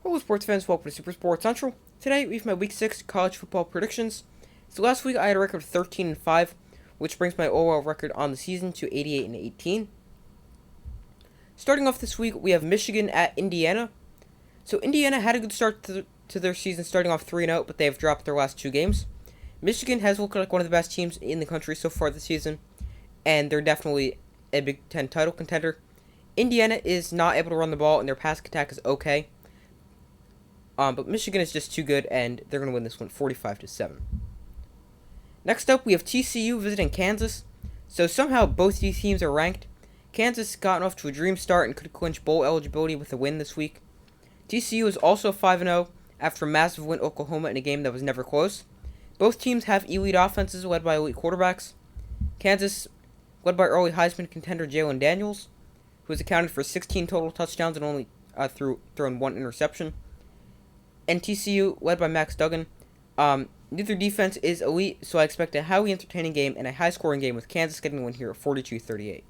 Hello, sports fans. Welcome to Super Sports Central. Today, we have my Week 6 college football predictions. So last week, I had a record of 13-5, which brings my overall record on the season to 88-18. Starting off this week, we have Michigan at Indiana. So Indiana had a good start to their season, starting off 3-0, but they have dropped their last two games. Michigan has looked like one of the best teams in the country so far this season, and they're definitely a Big Ten title contender. Indiana is not able to run the ball, and their pass attack is okay. But Michigan is just too good, and they're going to win this one 45-7. Next up, we have TCU visiting Kansas. So somehow both these teams are ranked. Kansas gotten off to a dream start and could clinch bowl eligibility with a win this week. TCU is also 5-0 after a massive win Oklahoma in a game that was never close. Both teams have elite offenses led by elite quarterbacks. Kansas, led by early Heisman contender Jalen Daniels, who has accounted for 16 total touchdowns and only thrown one interception. And TCU, led by Max Duggan. Neither defense is elite, so I expect a highly entertaining game and a high-scoring game with Kansas getting a win here at 42-38.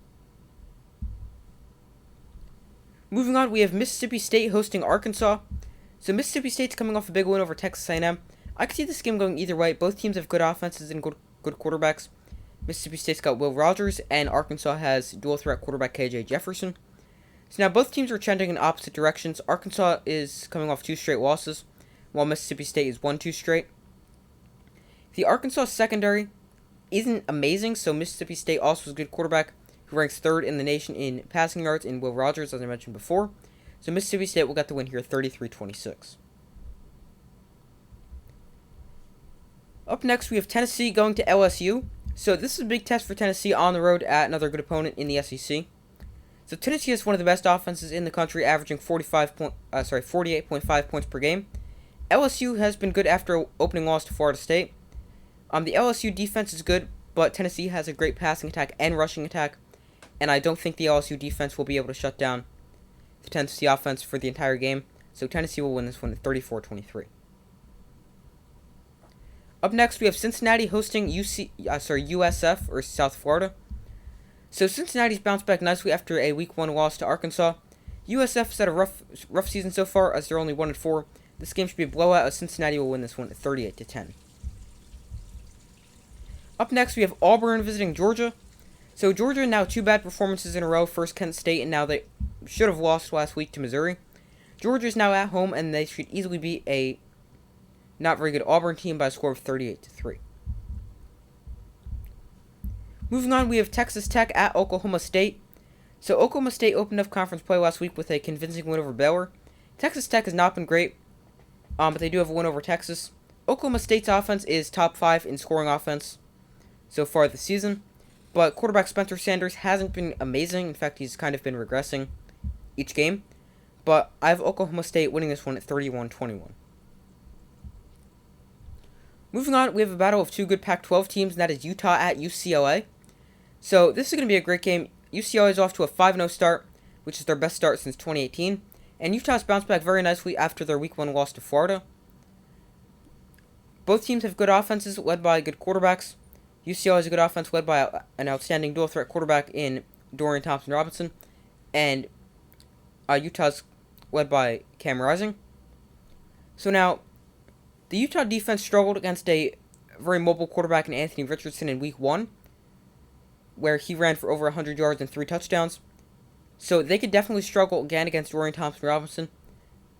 Moving on, we have Mississippi State hosting Arkansas. So Mississippi State's coming off a big win over Texas A&M. I could see this game going either way. Both teams have good offenses and good quarterbacks. Mississippi State's got Will Rogers, and Arkansas has dual-threat quarterback KJ Jefferson. So now both teams are trending in opposite directions. Arkansas is coming off 2 straight losses, while Mississippi State is 1-2 straight. The Arkansas secondary isn't amazing, so Mississippi State also has a good quarterback who ranks 3rd in the nation in passing yards in Will Rogers, as I mentioned before. So Mississippi State will get the win here 33-26. Up next, we have Tennessee going to LSU. So this is a big test for Tennessee on the road at another good opponent in the SEC. So Tennessee is one of the best offenses in the country, averaging 48.5 points per game. LSU has been good after opening loss to Florida State. The LSU defense is good, but Tennessee has a great passing attack and rushing attack, and I don't think the LSU defense will be able to shut down the Tennessee offense for the entire game. So Tennessee will win this one at 34-23. Up next, we have Cincinnati hosting USF, or South Florida. So Cincinnati's bounced back nicely after a Week 1 loss to Arkansas. USF's had a rough season so far, as they're only 1-4. This game should be a blowout, as Cincinnati will win this one at 38-10. Up next, we have Auburn visiting Georgia. So Georgia now 2 bad performances in a row. First Kent State, and now they should have lost last week to Missouri. Georgia is now at home, and they should easily beat a not very good Auburn team by a score of 38-3. Moving on, we have Texas Tech at Oklahoma State. So Oklahoma State opened up conference play last week with a convincing win over Baylor. Texas Tech has not been great, but they do have a win over Texas. Oklahoma State's offense is top 5 in scoring offense so far this season, but quarterback Spencer Sanders hasn't been amazing. In fact, he's kind of been regressing each game. But I have Oklahoma State winning this one at 31-21. Moving on, we have a battle of 2 good Pac-12 teams, and that is Utah at UCLA. So this is going to be a great game. UCLA is off to a 5-0 start, which is their best start since 2018. And Utah's bounced back very nicely after their Week 1 loss to Florida. Both teams have good offenses led by good quarterbacks. UCLA has a good offense led by an outstanding dual-threat quarterback in Dorian Thompson-Robinson. And Utah's led by Cam Rising. So now, the Utah defense struggled against a very mobile quarterback in Anthony Richardson in Week 1, where he ran for over 100 yards and 3 touchdowns. So they could definitely struggle again against Dorian Thompson-Robinson,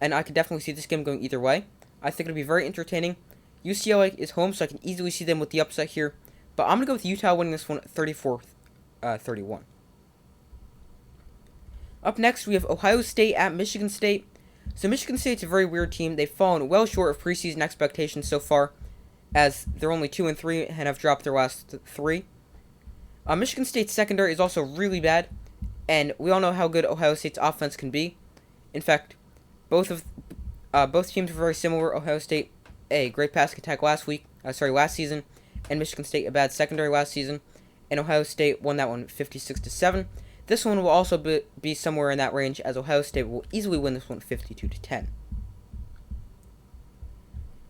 and I could definitely see this game going either way. I think it'll be very entertaining. UCLA is home, so I can easily see them with the upset here, but I'm going to go with Utah winning this one 34-31. Up next, we have Ohio State at Michigan State. So Michigan State's a very weird team. They've fallen well short of preseason expectations so far, as they're only 2-3 and have dropped their last 3. Michigan State's secondary is also really bad, and we all know how good Ohio State's offense can be. In fact, both teams are very similar. Ohio State, a great passing attack last season, and Michigan State a bad secondary last season, and Ohio State won that one 56-7. This one will also be somewhere in that range, as Ohio State will easily win this one 52-10.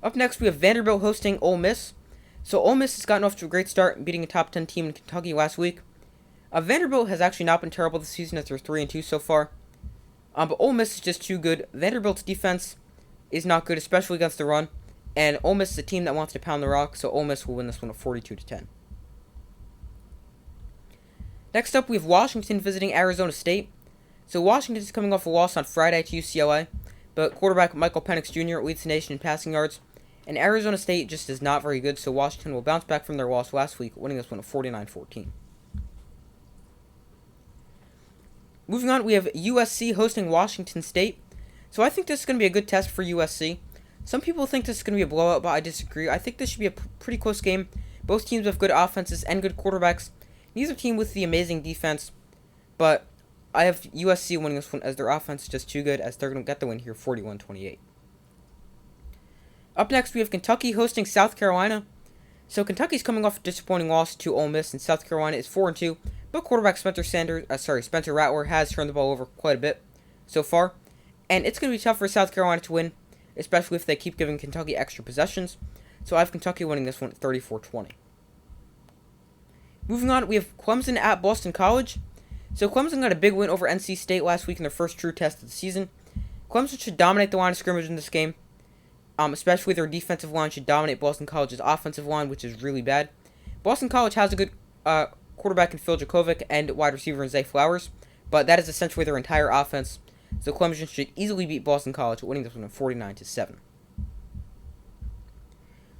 Up next, we have Vanderbilt hosting Ole Miss. So Ole Miss has gotten off to a great start, beating a top 10 team in Kentucky last week. Vanderbilt has actually not been terrible this season, as they're 3-2 so far. But Ole Miss is just too good. Vanderbilt's defense is not good, especially against the run. And Ole Miss is a team that wants to pound the rock, so Ole Miss will win this one 42-10. Next up, we have Washington visiting Arizona State. So Washington is coming off a loss on Friday to UCLA, but quarterback Michael Penix Jr. leads the nation in passing yards, and Arizona State just is not very good, so Washington will bounce back from their loss last week, winning this one 49-14. Moving on, we have USC hosting Washington State. So I think this is going to be a good test for USC. Some people think this is going to be a blowout, but I disagree. I think this should be a pretty close game. Both teams have good offenses and good quarterbacks. Neither team with the amazing defense, but I have USC winning this one as their offense is just too good, as they're going to get the win here 41-28. Up next, we have Kentucky hosting South Carolina. So Kentucky's coming off a disappointing loss to Ole Miss, and South Carolina is 4-2. But quarterback Spencer Rattler has turned the ball over quite a bit so far, and it's going to be tough for South Carolina to win, especially if they keep giving Kentucky extra possessions. So I have Kentucky winning this one 34-20. Moving on, we have Clemson at Boston College. So Clemson got a big win over NC State last week in their first true test of the season. Clemson should dominate the line of scrimmage in this game. Especially their defensive line should dominate Boston College's offensive line, which is really bad. Boston College has a good quarterback in Phil Jakovic and wide receiver in Zay Flowers, but that is essentially their entire offense. So Clemson should easily beat Boston College, winning this one 49-7.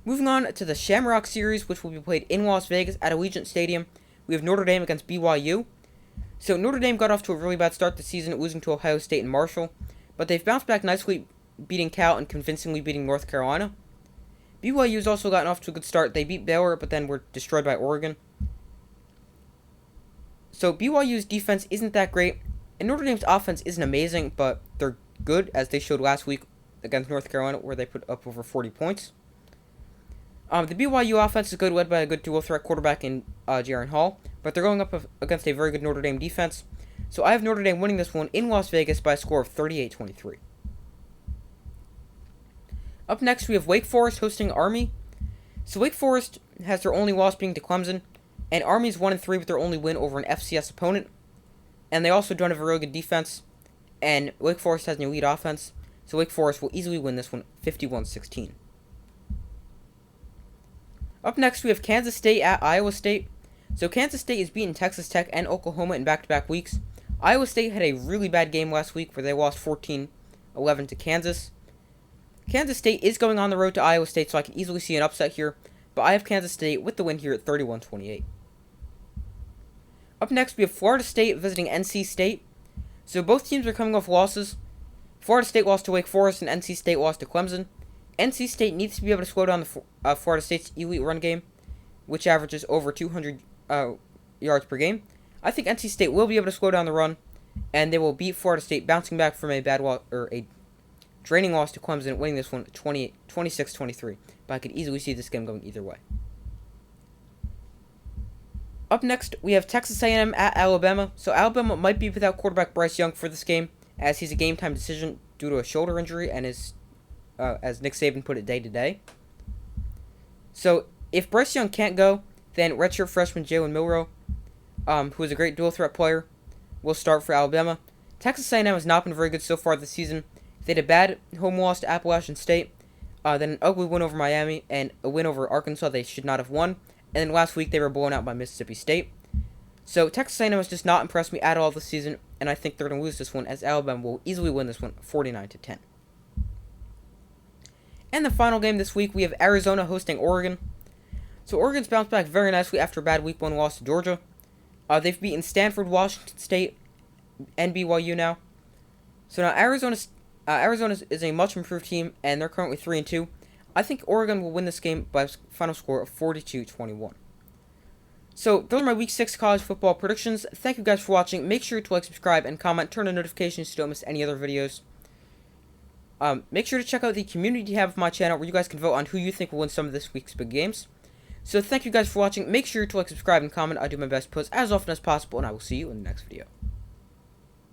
Moving on to the Shamrock Series, which will be played in Las Vegas at Allegiant Stadium, we have Notre Dame against BYU. So Notre Dame got off to a really bad start this season, losing to Ohio State and Marshall, but they've bounced back nicely, beating Cal and convincingly beating North Carolina. BYU's also gotten off to a good start. They beat Baylor, but then were destroyed by Oregon. So BYU's defense isn't that great, and Notre Dame's offense isn't amazing, but they're good, as they showed last week against North Carolina, where they put up over 40 points. The BYU offense is good, led by a good dual-threat quarterback in Jaren Hall, but they're going up against a very good Notre Dame defense. So I have Notre Dame winning this one in Las Vegas by a score of 38-23. Up next, we have Wake Forest hosting Army. So Wake Forest has their only loss being to Clemson, and Army's 1-3 with their only win over an FCS opponent. And they also don't have a really good defense, and Wake Forest has an elite offense, so Wake Forest will easily win this one 51-16. Up next, we have Kansas State at Iowa State. So Kansas State has beaten Texas Tech and Oklahoma in back-to-back weeks. Iowa State had a really bad game last week where they lost 14-11 to Kansas. Kansas State is going on the road to Iowa State, so I can easily see an upset here, but I have Kansas State with the win here at 31-28. Up next, we have Florida State visiting NC State. So both teams are coming off losses. Florida State lost to Wake Forest and NC State lost to Clemson. NC State needs to be able to slow down the Florida State's elite run game, which averages over 200 yards per game. I think NC State will be able to slow down the run, and they will beat Florida State, bouncing back from a draining loss to Clemson, winning this one 26-23. But I could easily see this game going either way. Up next, we have Texas A&M at Alabama. So Alabama might be without quarterback Bryce Young for this game, as he's a game-time decision due to a shoulder injury, and is, as Nick Saban put it, day-to-day. So if Bryce Young can't go, then redshirt freshman Jalen Milroe, who is a great dual-threat player, will start for Alabama. Texas A&M has not been very good so far this season. They had a bad home loss to Appalachian State, then an ugly win over Miami, and a win over Arkansas they should not have won. And then last week they were blown out by Mississippi State. So Texas A&M has just not impressed me at all this season, and I think they're going to lose this one, as Alabama will easily win this one 49-10. And the final game this week, we have Arizona hosting Oregon. So Oregon's bounced back very nicely after a bad week 1 loss to Georgia. They've beaten Stanford, Washington State, and BYU now. So now Arizona is a much improved team, and they're currently 3-2. I think Oregon will win this game by a final score of 42-21. So those are my Week 6 college football predictions. Thank you guys for watching. Make sure to like, subscribe, and comment. Turn on notifications so you don't miss any other videos. Make sure to check out the community tab of my channel where you guys can vote on who you think will win some of this week's big games. So thank you guys for watching. Make sure to like, subscribe, and comment. I do my best to post as often as possible, and I will see you in the next video.